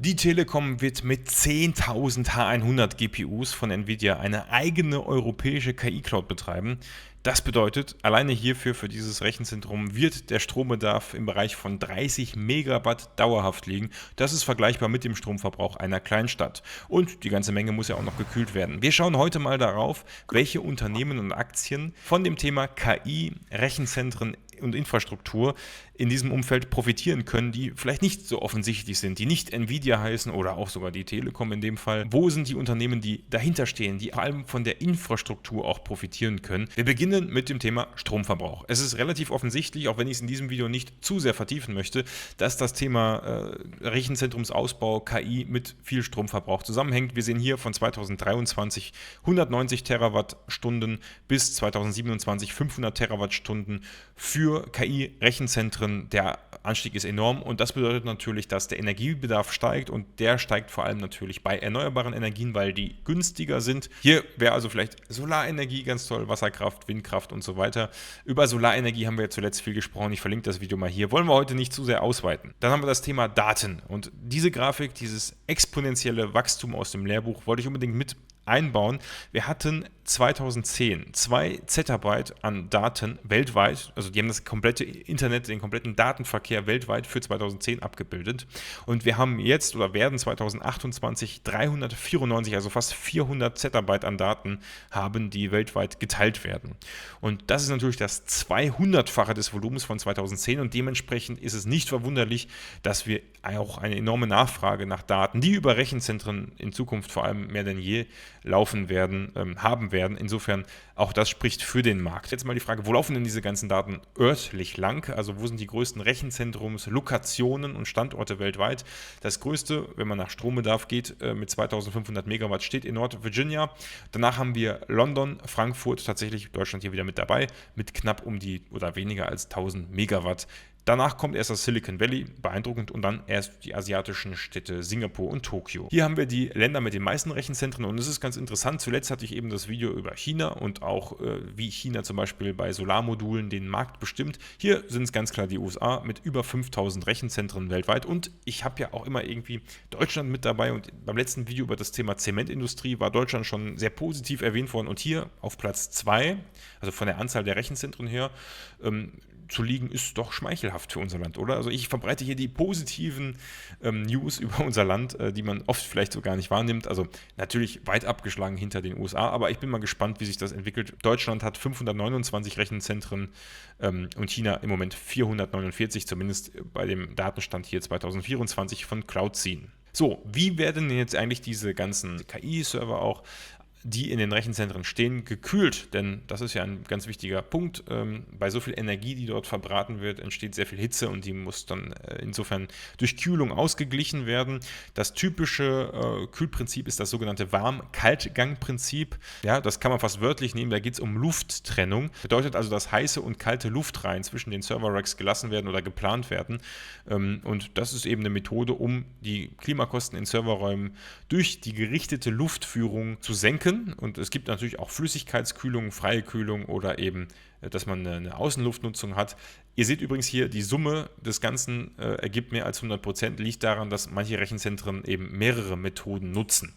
Die Telekom wird mit 10.000 H100 GPUs von Nvidia eine eigene europäische KI-Cloud betreiben. Das bedeutet, alleine hierfür, für dieses Rechenzentrum, wird der Strombedarf im Bereich von 30 Megawatt dauerhaft liegen. Das ist vergleichbar mit dem Stromverbrauch einer Kleinstadt. Und die ganze Menge muss ja auch noch gekühlt werden. Wir schauen heute mal darauf, welche Unternehmen und Aktien von dem Thema KI, Rechenzentren und Infrastruktur in diesem Umfeld profitieren können, die vielleicht nicht so offensichtlich sind, die nicht Nvidia heißen oder auch sogar die Telekom in dem Fall. Wo sind die Unternehmen, die dahinter stehen, die vor allem von der Infrastruktur auch profitieren können? Wir beginnen mit dem Thema Stromverbrauch. Es ist relativ offensichtlich, auch wenn ich es in diesem Video nicht zu sehr vertiefen möchte, dass das Thema Rechenzentrumsausbau, KI mit viel Stromverbrauch zusammenhängt. Wir sehen hier von 2023 190 Terawattstunden bis 2027 500 Terawattstunden für KI-Rechenzentren. Der Anstieg ist enorm und das bedeutet natürlich, dass der Energiebedarf steigt und der steigt vor allem natürlich bei erneuerbaren Energien, weil die günstiger sind. Hier wäre also vielleicht Solarenergie ganz toll, Wasserkraft, Windkraft und so weiter. Über Solarenergie haben wir ja zuletzt viel gesprochen. Ich verlinke das Video mal hier. Wollen wir heute nicht zu sehr ausweiten. Dann haben wir das Thema Daten und diese Grafik, dieses exponentielle Wachstum aus dem Lehrbuch wollte ich unbedingt mit einbauen. Wir hatten 2010 2 Zettabyte an Daten weltweit, also die haben das komplette Internet, den kompletten Datenverkehr weltweit für 2010 abgebildet und wir haben jetzt oder werden 2028 394, also fast 400 Zettabyte an Daten haben, die weltweit geteilt werden. Und das ist natürlich das 200-fache des Volumens von 2010 und dementsprechend ist es nicht verwunderlich, dass wir auch eine enorme Nachfrage nach Daten, die über Rechenzentren in Zukunft vor allem mehr denn je laufen werden, haben werden. Insofern auch das spricht für den Markt. Jetzt mal die Frage, wo laufen denn diese ganzen Daten örtlich lang? Also wo sind die größten Rechenzentrumslokationen und Standorte weltweit? Das größte, wenn man nach Strombedarf geht, mit 2500 Megawatt steht in Nord-Virginia. Danach haben wir London, Frankfurt, tatsächlich Deutschland hier wieder mit dabei, mit knapp um die oder weniger als 1000 Megawatt. Danach kommt erst das Silicon Valley, beeindruckend, und dann erst die asiatischen Städte Singapur und Tokio. Hier haben wir die Länder mit den meisten Rechenzentren und es ist ganz interessant. Zuletzt hatte ich eben das Video über China und auch wie China zum Beispiel bei Solarmodulen den Markt bestimmt. Hier sind es ganz klar die USA mit über 5000 Rechenzentren weltweit und ich habe ja auch immer irgendwie Deutschland mit dabei und beim letzten Video über das Thema Zementindustrie war Deutschland schon sehr positiv erwähnt worden und hier auf Platz 2, also von der Anzahl der Rechenzentren her, zu liegen, ist doch schmeichelhaft für unser Land, oder? Also ich verbreite hier die positiven News über unser Land, die man oft vielleicht so gar nicht wahrnimmt. Also natürlich weit abgeschlagen hinter den USA, aber ich bin mal gespannt, wie sich das entwickelt. Deutschland hat 529 Rechenzentren und China im Moment 449, zumindest bei dem Datenstand hier 2024 von CloudScene. So, wie werden denn jetzt eigentlich diese ganzen KI-Server auch, die in den Rechenzentren stehen, gekühlt? Denn das ist ja ein ganz wichtiger Punkt. Bei so viel Energie, die dort verbraten wird, entsteht sehr viel Hitze und die muss dann insofern durch Kühlung ausgeglichen werden. Das typische Kühlprinzip ist das sogenannte Warm-Kaltgang-Prinzip. Ja, das kann man fast wörtlich nehmen, da geht es um Lufttrennung. Bedeutet also, dass heiße und kalte Luftreihen zwischen den Server-Racks gelassen werden oder geplant werden. Und das ist eben eine Methode, um die Klimakosten in Serverräumen durch die gerichtete Luftführung zu senken. Und es gibt natürlich auch Flüssigkeitskühlung, freie Kühlung oder eben, dass man eine Außenluftnutzung hat. Ihr seht übrigens hier, die Summe des Ganzen ergibt mehr als 100%, liegt daran, dass manche Rechenzentren eben mehrere Methoden nutzen.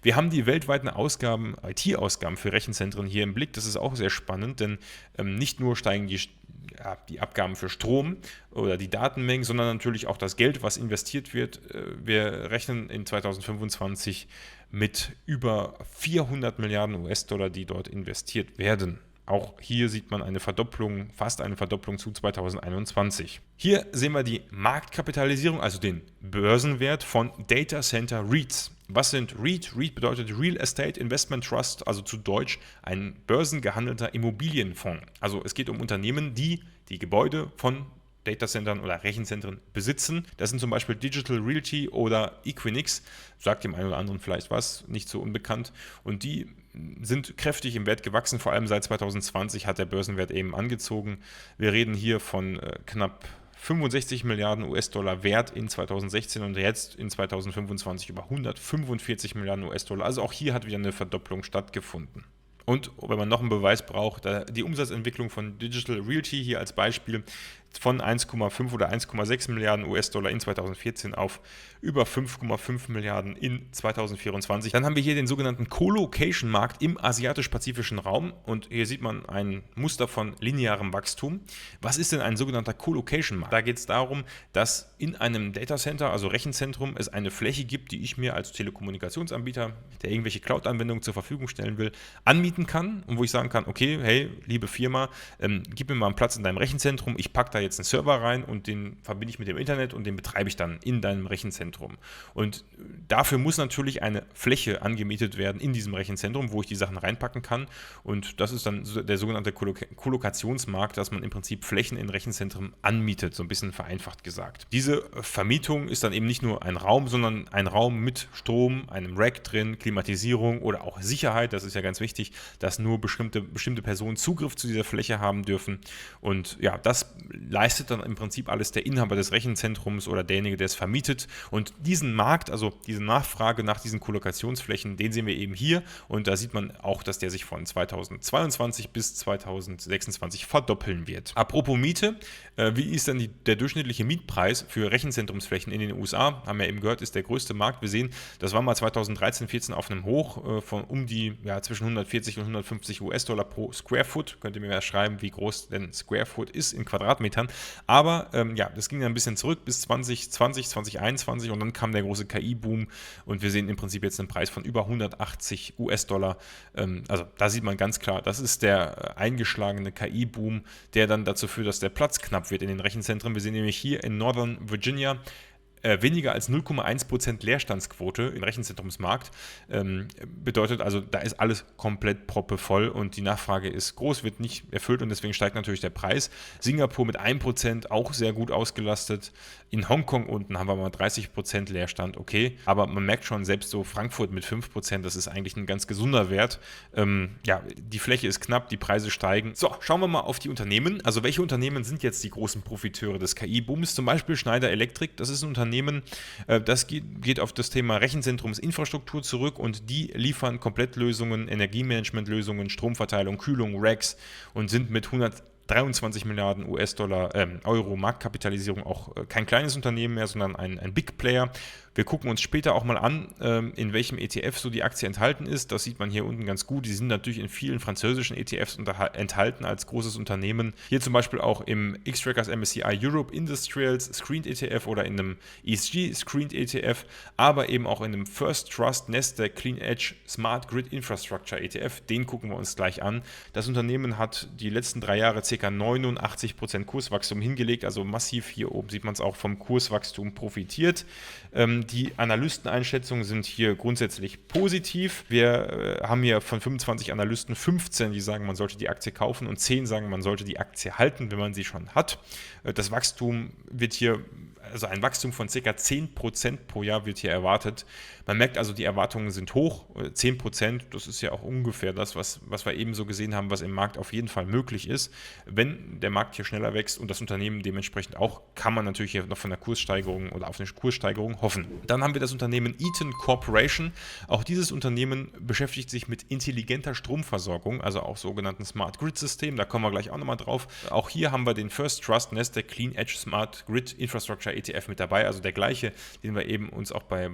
Wir haben die weltweiten Ausgaben, IT-Ausgaben für Rechenzentren hier im Blick. Das ist auch sehr spannend, denn nicht nur steigen die Abgaben für Strom oder die Datenmengen, sondern natürlich auch das Geld, was investiert wird. Wir rechnen in 2025 mit über 400 Milliarden US-Dollar, die dort investiert werden. Auch hier sieht man eine Verdopplung, fast eine Verdopplung zu 2021. Hier sehen wir die Marktkapitalisierung, also den Börsenwert von Data Center REITs. Was sind REIT? REIT bedeutet Real Estate Investment Trust, also zu Deutsch ein börsengehandelter Immobilienfonds. Also es geht um Unternehmen, die Gebäude von Datacentern oder Rechenzentren besitzen. Das sind zum Beispiel Digital Realty oder Equinix, sagt dem einen oder anderen vielleicht was, nicht so unbekannt. Und die sind kräftig im Wert gewachsen, vor allem seit 2020 hat der Börsenwert eben angezogen. Wir reden hier von knapp 65 Milliarden US-Dollar Wert in 2016 und jetzt in 2025 über 145 Milliarden US-Dollar. Also auch hier hat wieder eine Verdopplung stattgefunden. Und wenn man noch einen Beweis braucht, die Umsatzentwicklung von Digital Realty hier als Beispiel, von 1,5 oder 1,6 Milliarden US-Dollar in 2014 auf über 5,5 Milliarden in 2024. Dann haben wir hier den sogenannten Co-Location-Markt im asiatisch-pazifischen Raum und hier sieht man ein Muster von linearem Wachstum. Was ist denn ein sogenannter Co-Location-Markt? Da geht es darum, dass in einem Datacenter, also Rechenzentrum, es eine Fläche gibt, die ich mir als Telekommunikationsanbieter, der irgendwelche Cloud-Anwendungen zur Verfügung stellen will, anmieten kann und wo ich sagen kann, okay, hey, liebe Firma, gib mir mal einen Platz in deinem Rechenzentrum, ich packe da jetzt einen Server rein und den verbinde ich mit dem Internet und den betreibe ich dann in deinem Rechenzentrum. Und dafür muss natürlich eine Fläche angemietet werden in diesem Rechenzentrum, wo ich die Sachen reinpacken kann. Und das ist dann der sogenannte Kollokationsmarkt, dass man im Prinzip Flächen in Rechenzentren anmietet, so ein bisschen vereinfacht gesagt. Diese Vermietung ist dann eben nicht nur ein Raum, sondern ein Raum mit Strom, einem Rack drin, Klimatisierung oder auch Sicherheit. Das ist ja ganz wichtig, dass nur bestimmte Personen Zugriff zu dieser Fläche haben dürfen. Und ja, das leistet dann im Prinzip alles der Inhaber des Rechenzentrums oder derjenige, der es vermietet. Und diesen Markt, also diese Nachfrage nach diesen Kollokationsflächen, den sehen wir eben hier. Und da sieht man auch, dass der sich von 2022 bis 2026 verdoppeln wird. Apropos Miete, wie ist denn der durchschnittliche Mietpreis für Rechenzentrumsflächen in den USA? Haben wir eben gehört, ist der größte Markt. Wir sehen, das war mal 2013, 14 auf einem Hoch von zwischen 140 und 150 US-Dollar pro Square Foot. Könnt ihr mir mal schreiben, wie groß denn Square Foot ist in Quadratmetern. Aber das ging dann ein bisschen zurück bis 2020, 2021 und dann kam der große KI-Boom und wir sehen im Prinzip jetzt einen Preis von über 180 US-Dollar. Also da sieht man ganz klar, das ist der eingeschlagene KI-Boom, der dann dazu führt, dass der Platz knapp wird in den Rechenzentren. Wir sehen nämlich hier in Northern Virginia weniger als 0,1% Leerstandsquote im Rechenzentrumsmarkt. Bedeutet also, da ist alles komplett proppevoll und die Nachfrage ist groß, wird nicht erfüllt und deswegen steigt natürlich der Preis. Singapur mit 1% auch sehr gut ausgelastet. In Hongkong unten haben wir mal 30% Leerstand, okay. Aber man merkt schon, selbst so Frankfurt mit 5%, das ist eigentlich ein ganz gesunder Wert. Die Fläche ist knapp, die Preise steigen. So, schauen wir mal auf die Unternehmen. Also welche Unternehmen sind jetzt die großen Profiteure des KI-Booms? Zum Beispiel Schneider Electric, das ist ein Unternehmen, das geht auf das Thema Rechenzentrumsinfrastruktur zurück und die liefern Komplettlösungen, Energiemanagementlösungen, Stromverteilung, Kühlung, Racks und sind mit 123 Milliarden US-Dollar, Euro Marktkapitalisierung auch kein kleines Unternehmen mehr, sondern ein Big Player. Wir gucken uns später auch mal an, in welchem ETF so die Aktie enthalten ist. Das sieht man hier unten ganz gut. Die sind natürlich in vielen französischen ETFs enthalten als großes Unternehmen. Hier zum Beispiel auch im Xtrackers MSCI Europe Industrials Screened ETF oder in einem ESG Screened ETF, aber eben auch in einem First Trust Nasdaq Clean Edge Smart Grid Infrastructure ETF. Den gucken wir uns gleich an. Das Unternehmen hat die letzten 3 Jahre ca. 89% Kurswachstum hingelegt, also massiv hier oben sieht man es auch vom Kurswachstum profitiert. Die Analysteneinschätzungen sind hier grundsätzlich positiv. Wir haben hier von 25 Analysten 15, die sagen, man sollte die Aktie kaufen und 10 sagen, man sollte die Aktie halten, wenn man sie schon hat. Das Wachstum wird hier, also ein Wachstum von ca. 10% pro Jahr wird hier erwartet. Man merkt also, die Erwartungen sind hoch. 10%, das ist ja auch ungefähr das, was wir eben so gesehen haben, was im Markt auf jeden Fall möglich ist. Wenn der Markt hier schneller wächst und das Unternehmen dementsprechend auch, kann man natürlich hier noch von einer Kurssteigerung oder auf eine Kurssteigerung hoffen. Dann haben wir das Unternehmen Eaton Corporation. Auch dieses Unternehmen beschäftigt sich mit intelligenter Stromversorgung, also auch sogenannten Smart Grid System. Da kommen wir gleich auch nochmal drauf. Auch hier haben wir den First Trust Nasdaq Clean Edge Smart Grid Infrastructure ETF mit dabei, also der gleiche, den wir eben uns auch bei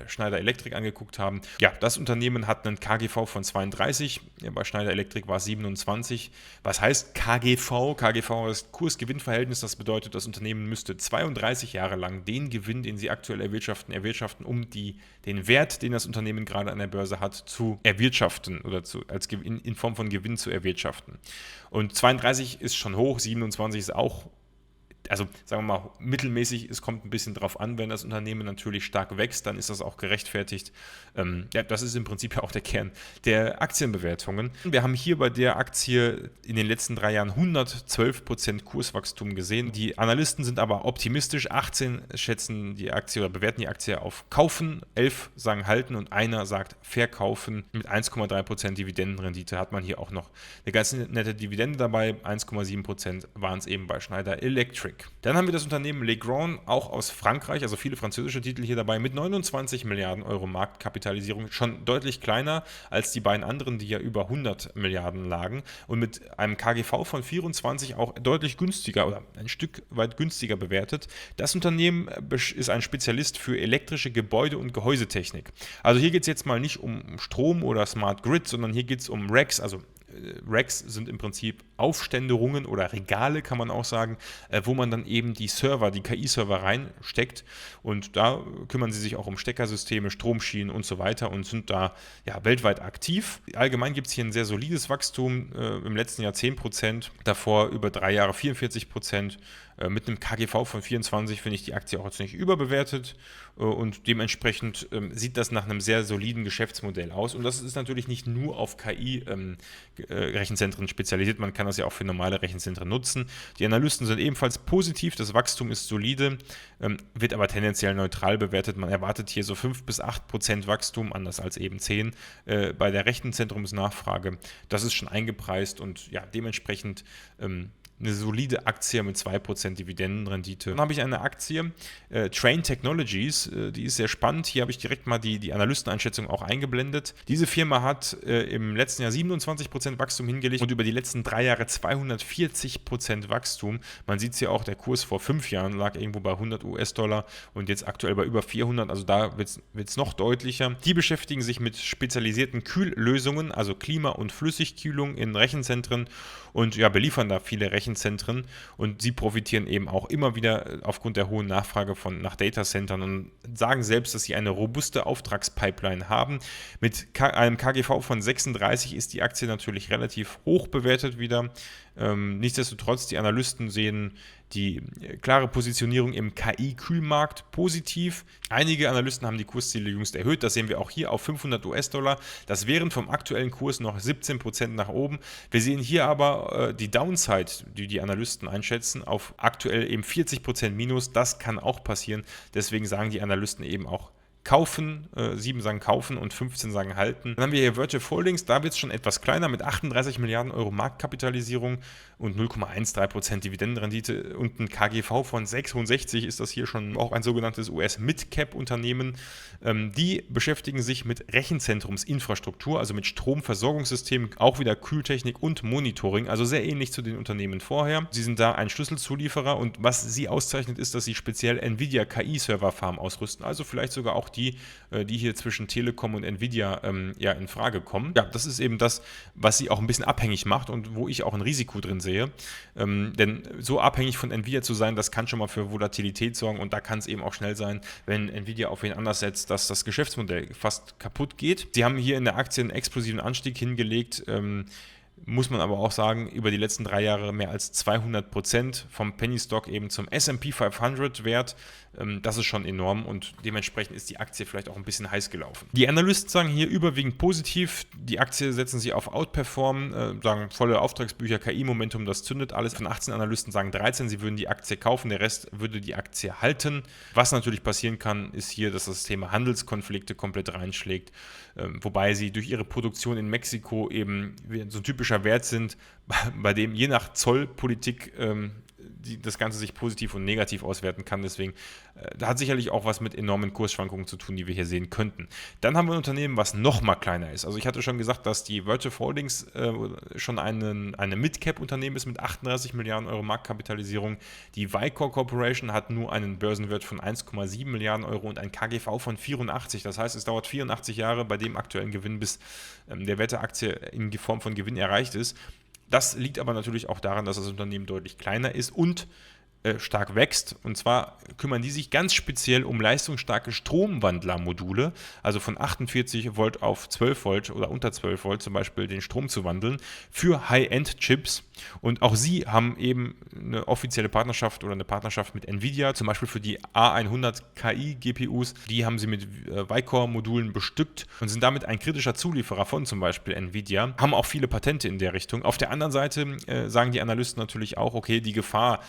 Schneider Electric angeguckt haben. Ja, das Unternehmen hat einen KGV von 32, bei Schneider Electric war es 27. Was heißt KGV? KGV ist Kurs-Gewinn-Verhältnis, das bedeutet, das Unternehmen müsste 32 Jahre lang den Gewinn, den sie aktuell erwirtschaften, um den Wert, den das Unternehmen gerade an der Börse hat, zu erwirtschaften oder in Form von Gewinn zu erwirtschaften. Und 32 ist schon hoch, 27 ist auch, also sagen wir mal mittelmäßig, es kommt ein bisschen drauf an, wenn das Unternehmen natürlich stark wächst, dann ist das auch gerechtfertigt. Das ist im Prinzip ja auch der Kern der Aktienbewertungen. Wir haben hier bei der Aktie in den letzten 3 Jahren 112% Kurswachstum gesehen. Die Analysten sind aber optimistisch, 18 schätzen die Aktie oder bewerten die Aktie auf Kaufen, 11 sagen Halten und einer sagt Verkaufen. Mit 1,3% Dividendenrendite hat man hier auch noch eine ganz nette Dividende dabei, 1,7% waren es eben bei Schneider Electric. Electric. Dann haben wir das Unternehmen Legrand, auch aus Frankreich, also viele französische Titel hier dabei, mit 29 Milliarden Euro Marktkapitalisierung, schon deutlich kleiner als die beiden anderen, die ja über 100 Milliarden lagen und mit einem KGV von 24 auch deutlich günstiger oder ein Stück weit günstiger bewertet. Das Unternehmen ist ein Spezialist für elektrische Gebäude- und Gehäusetechnik. Also hier geht es jetzt mal nicht um Strom oder Smart Grid, sondern hier geht es um Racks, also Racks sind im Prinzip Aufständerungen oder Regale, kann man auch sagen, wo man dann eben die Server, die KI-Server reinsteckt und da kümmern sie sich auch um Steckersysteme, Stromschienen und so weiter und sind da ja, weltweit aktiv. Allgemein gibt es hier ein sehr solides Wachstum, im letzten Jahr 10%, davor über 3 Jahre 44%. Mit einem KGV von 24 finde ich die Aktie auch jetzt nicht überbewertet und dementsprechend sieht das nach einem sehr soliden Geschäftsmodell aus. Und das ist natürlich nicht nur auf KI-Rechenzentren spezialisiert, man kann das ja auch für normale Rechenzentren nutzen. Die Analysten sind ebenfalls positiv, das Wachstum ist solide, wird aber tendenziell neutral bewertet. Man erwartet hier so 5-8% Wachstum, anders als eben 10 bei der Rechenzentrumsnachfrage. Das ist schon eingepreist und ja, dementsprechend eine solide Aktie mit 2% Dividendenrendite. Dann habe ich eine Aktie, Trane Technologies, die ist sehr spannend. Hier habe ich direkt mal die Analysteneinschätzung auch eingeblendet. Diese Firma hat im letzten Jahr 27% Wachstum hingelegt und über die letzten 3 Jahre 240% Wachstum. Man sieht es hier auch, der Kurs vor 5 Jahren lag irgendwo bei 100 US-Dollar und jetzt aktuell bei über 400, also da wird es noch deutlicher. Die beschäftigen sich mit spezialisierten Kühllösungen, also Klima- und Flüssigkühlung in Rechenzentren und ja, beliefern da viele Rechenzentren und sie profitieren eben auch immer wieder aufgrund der hohen Nachfrage nach Datacentern und sagen selbst, dass sie eine robuste Auftragspipeline haben. Mit einem KGV von 36 ist die Aktie natürlich relativ hoch bewertet wieder. Nichtsdestotrotz, die Analysten sehen die klare Positionierung im KI-Kühlmarkt positiv. Einige Analysten haben die Kursziele jüngst erhöht. Das sehen wir auch hier auf 500 US-Dollar. Das wären vom aktuellen Kurs noch 17% nach oben. Wir sehen hier aber die Downside, die Analysten einschätzen, auf aktuell eben 40% Minus. Das kann auch passieren. Deswegen sagen die Analysten eben auch, kaufen, 7 sagen kaufen und 15 sagen halten. Dann haben wir hier Vertiv Holdings, da wird es schon etwas kleiner mit 38 Milliarden Euro Marktkapitalisierung und 0,13% Dividendenrendite und ein KGV von 66 ist das hier schon auch ein sogenanntes US-Mid-Cap-Unternehmen. Die beschäftigen sich mit Rechenzentrumsinfrastruktur, also mit Stromversorgungssystemen, auch wieder Kühltechnik und Monitoring, also sehr ähnlich zu den Unternehmen vorher. Sie sind da ein Schlüsselzulieferer und was sie auszeichnet, ist, dass sie speziell Nvidia KI-Serverfarm ausrüsten, also vielleicht sogar auch die hier zwischen Telekom und Nvidia in Frage kommen. Ja, das ist eben das, was sie auch ein bisschen abhängig macht und wo ich auch ein Risiko drin sehe. Denn so abhängig von Nvidia zu sein, das kann schon mal für Volatilität sorgen und da kann es eben auch schnell sein, wenn Nvidia auf wen anders setzt, dass das Geschäftsmodell fast kaputt geht. Sie haben hier in der Aktie einen explosiven Anstieg hingelegt, muss man aber auch sagen, über die letzten 3 Jahre mehr als 200% vom Penny Stock eben zum S&P 500 Wert. Das ist schon enorm und dementsprechend ist die Aktie vielleicht auch ein bisschen heiß gelaufen. Die Analysten sagen hier überwiegend positiv. Die Aktie setzen sie auf Outperform, sagen volle Auftragsbücher, KI-Momentum, das zündet alles. Von 18 Analysten sagen 13, sie würden die Aktie kaufen, der Rest würde die Aktie halten. Was natürlich passieren kann, ist hier, dass das Thema Handelskonflikte komplett reinschlägt, wobei sie durch ihre Produktion in Mexiko eben so ein typischer Wert sind, bei dem je nach Zollpolitik das Ganze sich positiv und negativ auswerten kann. Deswegen da hat sicherlich auch was mit enormen Kursschwankungen zu tun, die wir hier sehen könnten. Dann haben wir ein Unternehmen, was noch mal kleiner ist. Also ich hatte schon gesagt, dass die Vertiv Holdings schon eine Mid-Cap-Unternehmen ist mit 38 Milliarden Euro Marktkapitalisierung. Die Vicor Corporation hat nur einen Börsenwert von 1,7 Milliarden Euro und ein KGV von 84. Das heißt, es dauert 84 Jahre bei dem aktuellen Gewinn, bis der Wert der Aktie in Form von Gewinn erreicht ist. Das liegt aber natürlich auch daran, dass das Unternehmen deutlich kleiner ist und stark wächst. Und zwar kümmern die sich ganz speziell um leistungsstarke Stromwandlermodule, also von 48 Volt auf 12 Volt oder unter 12 Volt zum Beispiel den Strom zu wandeln für High-End-Chips. Und auch sie haben eben eine offizielle Partnerschaft oder eine Partnerschaft mit Nvidia, zum Beispiel für die A100 KI-GPUs. Die haben sie mit Vicor-Modulen bestückt und sind damit ein kritischer Zulieferer von zum Beispiel Nvidia, haben auch viele Patente in der Richtung. Auf der anderen Seite sagen die Analysten natürlich auch, okay, die Gefahr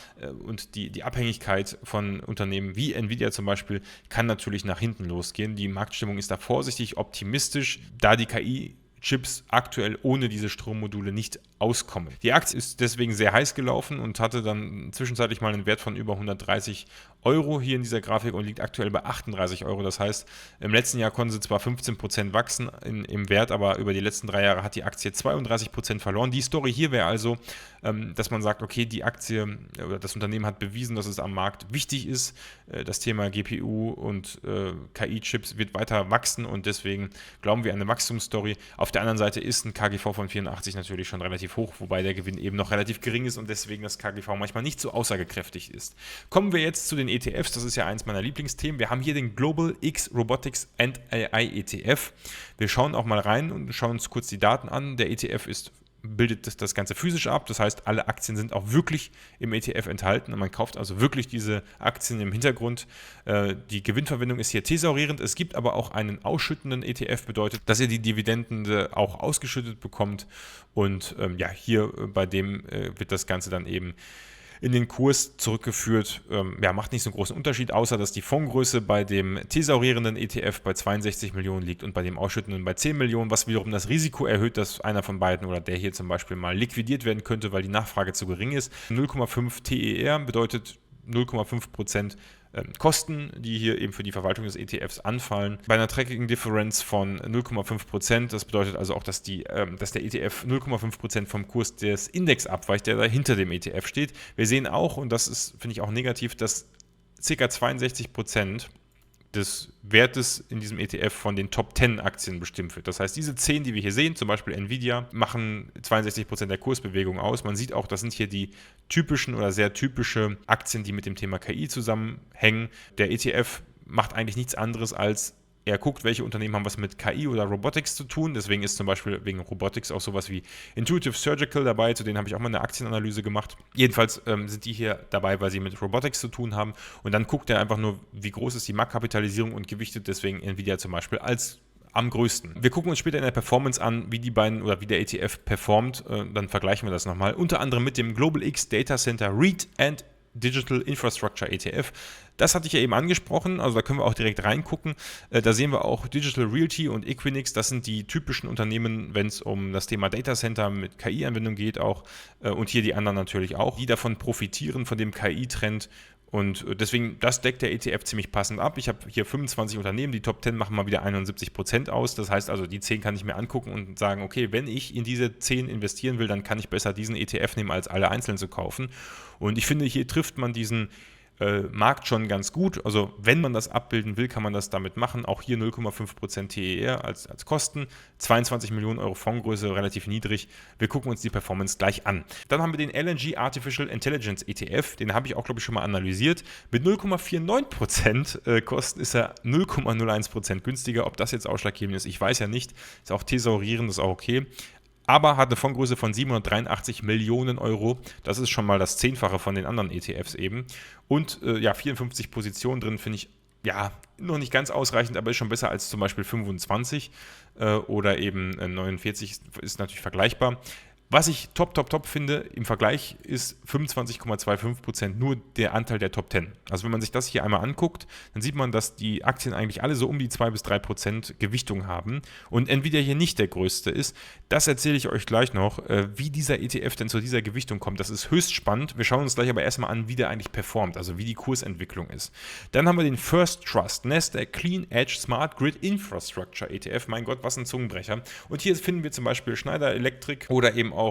und die Abhängigkeit von Unternehmen wie Nvidia zum Beispiel kann natürlich nach hinten losgehen. Die Marktstimmung ist da vorsichtig optimistisch, da die KI-Chips aktuell ohne diese Strommodule nicht auskommen. Die Aktie ist deswegen sehr heiß gelaufen und hatte dann zwischenzeitlich mal einen Wert von über 130 Euro hier in dieser Grafik und liegt aktuell bei 38 Euro. Das heißt, im letzten Jahr konnten sie zwar 15% wachsen im Wert, aber über die letzten 3 Jahre hat die Aktie 32% verloren. Die Story hier wäre also, dass man sagt, okay, die Aktie oder das Unternehmen hat bewiesen, dass es am Markt wichtig ist. Das Thema GPU und KI-Chips wird weiter wachsen und deswegen glauben wir an eine Wachstumsstory. Auf der anderen Seite ist ein KGV von 84 natürlich schon relativ hoch, wobei der Gewinn eben noch relativ gering ist und deswegen das KGV manchmal nicht so aussagekräftig ist. Kommen wir jetzt zu den ETFs, das ist ja eins meiner Lieblingsthemen. Wir haben hier den Global X Robotics and AI ETF. Wir schauen auch mal rein und schauen uns kurz die Daten an. Der ETF bildet das Ganze physisch ab, das heißt, alle Aktien sind auch wirklich im ETF enthalten und man kauft also wirklich diese Aktien im Hintergrund. Die Gewinnverwendung ist hier thesaurierend, es gibt aber auch einen ausschüttenden ETF, bedeutet, dass ihr die Dividenden auch ausgeschüttet bekommt und hier bei dem wird das Ganze dann eben in den Kurs zurückgeführt. Macht nicht so einen großen Unterschied, außer dass die Fondsgröße bei dem thesaurierenden ETF bei 62 Millionen liegt und bei dem ausschüttenden bei 10 Millionen, was wiederum das Risiko erhöht, dass einer von beiden oder der hier zum Beispiel mal liquidiert werden könnte, weil die Nachfrage zu gering ist. 0,5 TER bedeutet 0,5% Kosten, die hier eben für die Verwaltung des ETFs anfallen. Bei einer Tracking Difference von 0,5%, das bedeutet also auch, dass der ETF 0,5% vom Kurs des Index abweicht, der da hinter dem ETF steht. Wir sehen auch, und das ist, finde ich, auch negativ, dass ca. 62% des Wertes in diesem ETF von den Top 10 Aktien bestimmt wird. Das heißt, diese 10, die wir hier sehen, zum Beispiel Nvidia, machen 62% der Kursbewegung aus. Man sieht auch, das sind hier die typischen oder sehr typische Aktien, die mit dem Thema KI zusammenhängen. Der ETF macht eigentlich nichts anderes als er guckt, welche Unternehmen haben was mit KI oder Robotics zu tun. Deswegen ist zum Beispiel wegen Robotics auch sowas wie Intuitive Surgical dabei. Zu denen habe ich auch mal eine Aktienanalyse gemacht. Jedenfalls sind die hier dabei, weil sie mit Robotics zu tun haben. Und dann guckt er einfach nur, wie groß ist die Marktkapitalisierung und gewichtet deswegen Nvidia zum Beispiel als am größten. Wir gucken uns später in der Performance an, wie die beiden oder wie der ETF performt. Dann vergleichen wir das nochmal. Unter anderem mit dem Global X Data Center REIT and Digital Infrastructure ETF. Das hatte ich ja eben angesprochen, also da können wir auch direkt reingucken. Da sehen wir auch Digital Realty und Equinix, das sind die typischen Unternehmen, wenn es um das Thema Data Center mit KI-Anwendung geht auch und hier die anderen natürlich auch, die davon profitieren, von dem KI-Trend. Und deswegen, das deckt der ETF ziemlich passend ab. Ich habe hier 25 Unternehmen, die Top 10 machen mal wieder 71% aus. Das heißt also, die 10 kann ich mir angucken und sagen, okay, wenn ich in diese 10 investieren will, dann kann ich besser diesen ETF nehmen, als alle einzeln zu kaufen. Und ich finde, hier trifft man diesen Markt schon ganz gut. Also wenn man das abbilden will, kann man das damit machen. Auch hier 0,5% TER als Kosten. 22 Millionen Euro Fondsgröße, relativ niedrig. Wir gucken uns die Performance gleich an. Dann haben wir den LNG Artificial Intelligence ETF. Den habe ich auch, glaube ich, schon mal analysiert. Mit 0,49% Kosten ist er 0,01% günstiger. Ob das jetzt ausschlaggebend ist, ich weiß ja nicht. Ist auch thesaurierend, ist auch okay. Aber hat eine Fondsgröße von 783 Millionen Euro. Das ist schon mal das 10-fache von den anderen ETFs eben. Und 54 Positionen drin finde ich noch nicht ganz ausreichend, aber ist schon besser als zum Beispiel 25 oder eben 49 ist natürlich vergleichbar. Was ich top finde im Vergleich ist 25,25% nur der Anteil der Top 10. Also wenn man sich das hier einmal anguckt, dann sieht man, dass die Aktien eigentlich alle so um die 2-3% Gewichtung haben und Nvidia hier nicht der größte ist. Das erzähle ich euch gleich noch, wie dieser ETF denn zu dieser Gewichtung kommt. Das ist höchst spannend. Wir schauen uns gleich aber erstmal an, wie der eigentlich performt, also wie die Kursentwicklung ist. Dann haben wir den First Trust Nasdaq Clean Edge Smart Grid Infrastructure ETF. Mein Gott, was ein Zungenbrecher. Und hier finden wir zum Beispiel Schneider Electric oder eben auch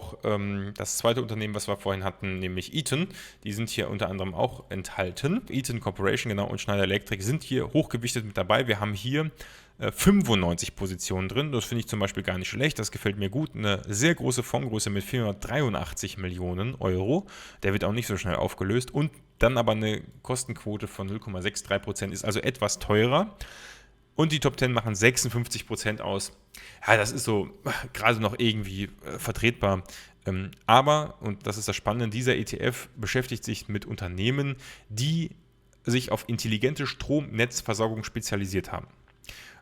das zweite Unternehmen, was wir vorhin hatten, nämlich Eaton. Die sind hier unter anderem auch enthalten. Eaton Corporation, genau, und Schneider Electric sind hier hochgewichtet mit dabei. Wir haben hier 95 Positionen drin. Das finde ich zum Beispiel gar nicht schlecht. Das gefällt mir gut. Eine sehr große Fondsgröße mit 483 Millionen Euro. Der wird auch nicht so schnell aufgelöst. Und dann aber eine Kostenquote von 0,63% ist also etwas teurer. Und die Top 10 machen 56% aus. Ja, das ist so gerade noch irgendwie vertretbar. Aber, und das ist das Spannende, dieser ETF beschäftigt sich mit Unternehmen, die sich auf intelligente Stromnetzversorgung spezialisiert haben.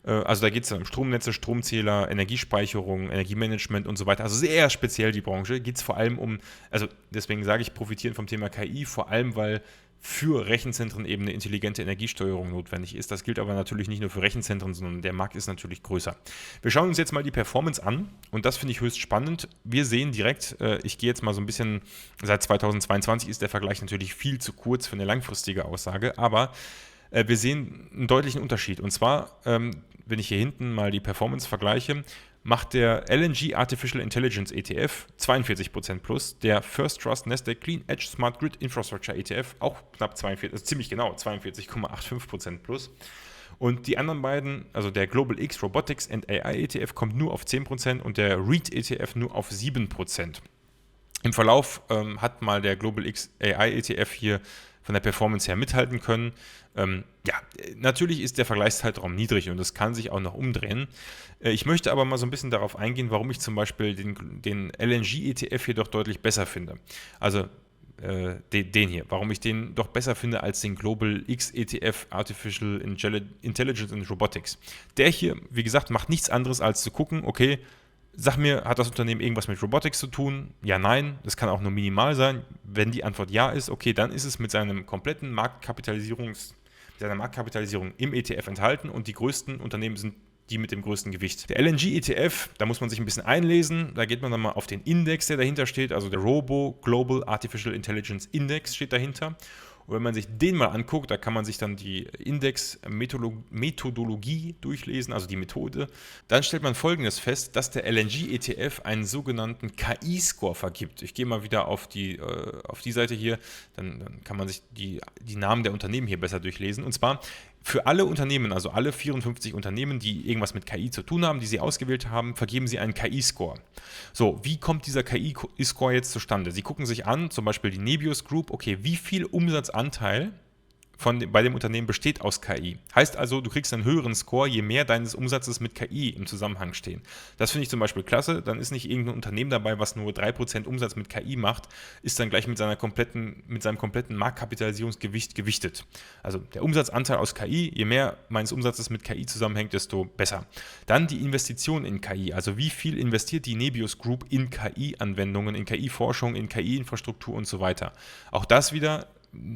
Also da geht es um Stromnetze, Stromzähler, Energiespeicherung, Energiemanagement und so weiter. Also sehr speziell die Branche. Geht es vor allem um, also deswegen sage ich, profitieren vom Thema KI, vor allem weil für Rechenzentren eben eine intelligente Energiesteuerung notwendig ist. Das gilt aber natürlich nicht nur für Rechenzentren, sondern der Markt ist natürlich größer. Wir schauen uns jetzt mal die Performance an und das finde ich höchst spannend. Wir sehen direkt, ich gehe jetzt mal so ein bisschen, seit 2022 ist der Vergleich natürlich viel zu kurz für eine langfristige Aussage, aber wir sehen einen deutlichen Unterschied. Und zwar, wenn ich hier hinten mal die Performance vergleiche, macht der LNG Artificial Intelligence ETF 42% plus, der First Trust Nasdaq Clean Edge Smart Grid Infrastructure ETF auch knapp 42, also ziemlich genau 42,85% plus. Und die anderen beiden, also der Global X Robotics and AI ETF kommt nur auf 10% und der REIT ETF nur auf 7%. Im Verlauf hat mal der Global X AI ETF hier von der Performance her mithalten können. Natürlich ist der Vergleichszeitraum niedrig und das kann sich auch noch umdrehen. Ich möchte aber mal so ein bisschen darauf eingehen, warum ich zum Beispiel den LNG-ETF hier doch deutlich besser finde. Also den hier, warum ich den doch besser finde als den Global X ETF Artificial Intelligence and Robotics. Der hier, wie gesagt, macht nichts anderes als zu gucken, okay, sag mir, hat das Unternehmen irgendwas mit Robotics zu tun? Ja, nein, das kann auch nur minimal sein. Wenn die Antwort ja ist, okay, dann ist es mit seinem kompletten Marktkapitalisierung im ETF enthalten und die größten Unternehmen sind die mit dem größten Gewicht. Der LNG-ETF, da muss man sich ein bisschen einlesen, da geht man dann mal auf den Index, der dahinter steht, also der Robo Global Artificial Intelligence Index steht dahinter. Und wenn man sich den mal anguckt, da kann man sich dann die Index-Methodologie durchlesen, also die Methode. Dann stellt man Folgendes fest, dass der LNG-ETF einen sogenannten KI-Score vergibt. Ich gehe mal wieder auf die Seite hier, dann kann man sich die Namen der Unternehmen hier besser durchlesen. Und zwar für alle Unternehmen, also alle 54 Unternehmen, die irgendwas mit KI zu tun haben, die sie ausgewählt haben, vergeben sie einen KI-Score. So, wie kommt dieser KI-Score jetzt zustande? Sie gucken sich an, zum Beispiel die Nebius Group, okay, wie viel Umsatzanteil bei dem Unternehmen besteht aus KI. Heißt also, du kriegst einen höheren Score, je mehr deines Umsatzes mit KI im Zusammenhang stehen. Das finde ich zum Beispiel klasse. Dann ist nicht irgendein Unternehmen dabei, was nur 3% Umsatz mit KI macht, ist dann gleich mit seinem kompletten Marktkapitalisierungsgewicht gewichtet. Also der Umsatzanteil aus KI, je mehr meines Umsatzes mit KI zusammenhängt, desto besser. Dann die Investition in KI. Also wie viel investiert die Nebius Group in KI-Anwendungen, in KI-Forschung, in KI-Infrastruktur und so weiter. Auch das wieder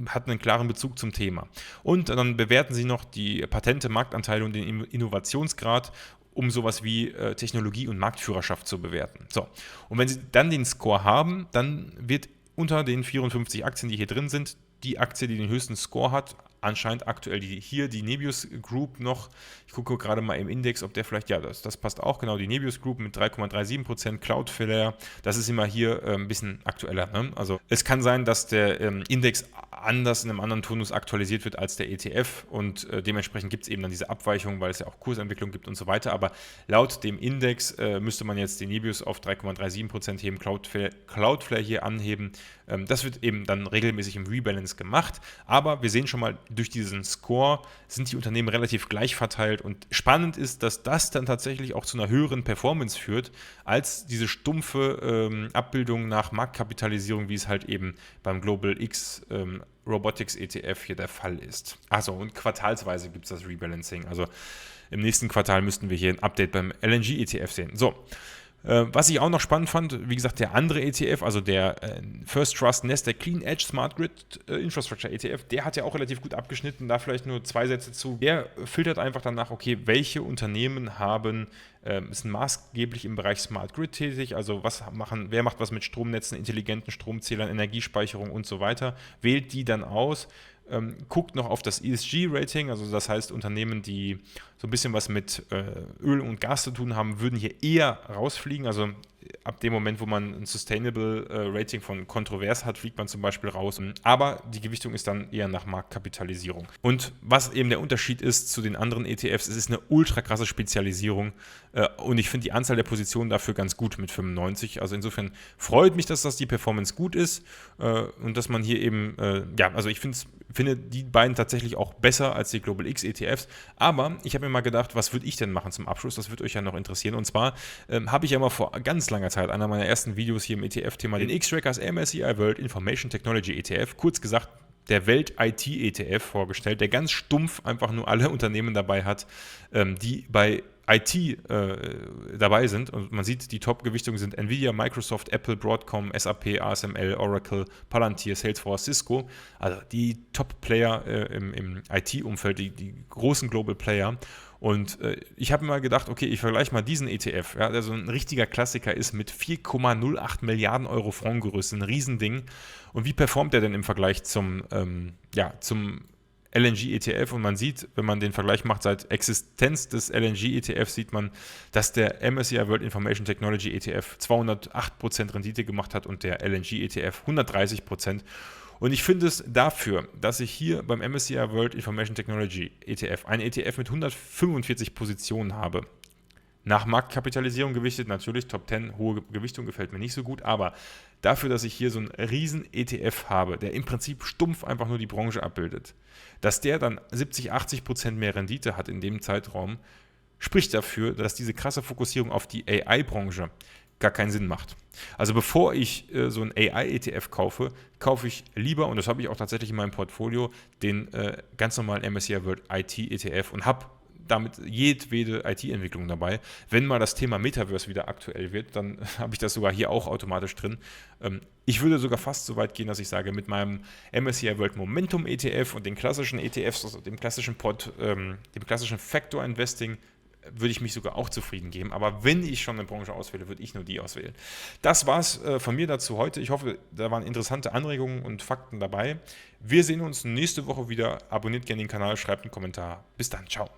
hat einen klaren Bezug zum Thema. Und dann bewerten Sie noch die Patente, Marktanteile und den Innovationsgrad, um sowas wie Technologie und Marktführerschaft zu bewerten. So. Und wenn Sie dann den Score haben, dann wird unter den 54 Aktien, die hier drin sind, die Aktie, die den höchsten Score hat, anscheinend aktuell die Nebius Group noch. Ich gucke gerade mal im Index, ob der vielleicht, ja, das passt auch, genau, die Nebius Group mit 3,37%, Cloudflare, das ist immer hier ein bisschen aktueller. Ne? Also es kann sein, dass der Index anders in einem anderen Turnus aktualisiert wird als der ETF und dementsprechend gibt es eben dann diese Abweichung, weil es ja auch Kursentwicklung gibt und so weiter, aber laut dem Index müsste man jetzt den Nebius auf 3,37% heben, Cloudflare hier anheben. Das wird eben dann regelmäßig im Rebalance gemacht, aber wir sehen schon mal, durch diesen Score sind die Unternehmen relativ gleich verteilt und spannend ist, dass das dann tatsächlich auch zu einer höheren Performance führt, als diese stumpfe Abbildung nach Marktkapitalisierung, wie es halt eben beim Global X Robotics ETF hier der Fall ist. Also und quartalsweise gibt es das Rebalancing, also im nächsten Quartal müssten wir hier ein Update beim LNG ETF sehen. So. Was ich auch noch spannend fand, wie gesagt, der andere ETF, also der First Trust Nasdaq Clean Edge Smart Grid Infrastructure ETF, der hat ja auch relativ gut abgeschnitten, da vielleicht nur 2 Sätze zu. Der filtert einfach danach, okay, welche Unternehmen sind maßgeblich im Bereich Smart Grid tätig, also wer macht was mit Stromnetzen, intelligenten Stromzählern, Energiespeicherung und so weiter, wählt die dann aus, guckt noch auf das ESG-Rating, also das heißt Unternehmen, die so ein bisschen was mit Öl und Gas zu tun haben, würden hier eher rausfliegen, also ab dem Moment, wo man ein Sustainable Rating von kontrovers hat, fliegt man zum Beispiel raus. Aber die Gewichtung ist dann eher nach Marktkapitalisierung. Und was eben der Unterschied ist zu den anderen ETFs, es ist eine ultra krasse Spezialisierung und ich finde die Anzahl der Positionen dafür ganz gut mit 95. Also insofern freut mich, dass das die Performance gut ist und dass man hier eben, also ich finde die beiden tatsächlich auch besser als die Global X ETFs. Aber ich habe mir mal gedacht, was würde ich denn machen zum Abschluss? Das würde euch ja noch interessieren. Und zwar habe ich ja mal vor ganz langer Zeit, einer meiner ersten Videos hier im ETF-Thema, den Xtrackers MSCI World Information Technology ETF, kurz gesagt der Welt-IT-ETF vorgestellt, der ganz stumpf einfach nur alle Unternehmen dabei hat, die bei IT dabei sind. Und man sieht, die Top-Gewichtungen sind Nvidia, Microsoft, Apple, Broadcom, SAP, ASML, Oracle, Palantir, Salesforce, Cisco. Also die Top-Player im IT-Umfeld, die großen Global Player. Und ich habe mir mal gedacht, okay, ich vergleiche mal diesen ETF, ja, der so ein richtiger Klassiker ist mit 4,08 Milliarden Euro Fondsgerüst, ein Riesending. Und wie performt der denn im Vergleich zum LNG-ETF? Und man sieht, wenn man den Vergleich macht, seit Existenz des LNG-ETF sieht man, dass der MSCI World Information Technology ETF 208% Rendite gemacht hat und der LNG-ETF 130%. Und ich finde es dafür, dass ich hier beim MSCI World Information Technology ETF einen ETF mit 145 Positionen habe, nach Marktkapitalisierung gewichtet, natürlich Top 10, hohe Gewichtung gefällt mir nicht so gut, aber dafür, dass ich hier so einen riesen ETF habe, der im Prinzip stumpf einfach nur die Branche abbildet, dass der dann 70-80% mehr Rendite hat in dem Zeitraum, spricht dafür, dass diese krasse Fokussierung auf die AI-Branche gar keinen Sinn macht. Also bevor ich so einen AI-ETF kaufe, kaufe ich lieber, und das habe ich auch tatsächlich in meinem Portfolio, den ganz normalen MSCI World IT-ETF und habe damit jedwede IT-Entwicklung dabei. Wenn mal das Thema Metaverse wieder aktuell wird, dann habe ich das sogar hier auch automatisch drin. Ich würde sogar fast so weit gehen, dass ich sage, mit meinem MSCI World Momentum ETF und den klassischen ETFs, also dem klassischen dem klassischen Factor Investing, würde ich mich sogar auch zufrieden geben. Aber wenn ich schon eine Branche auswähle, würde ich nur die auswählen. Das war's von mir dazu heute. Ich hoffe, da waren interessante Anregungen und Fakten dabei. Wir sehen uns nächste Woche wieder. Abonniert gerne den Kanal, schreibt einen Kommentar. Bis dann, ciao.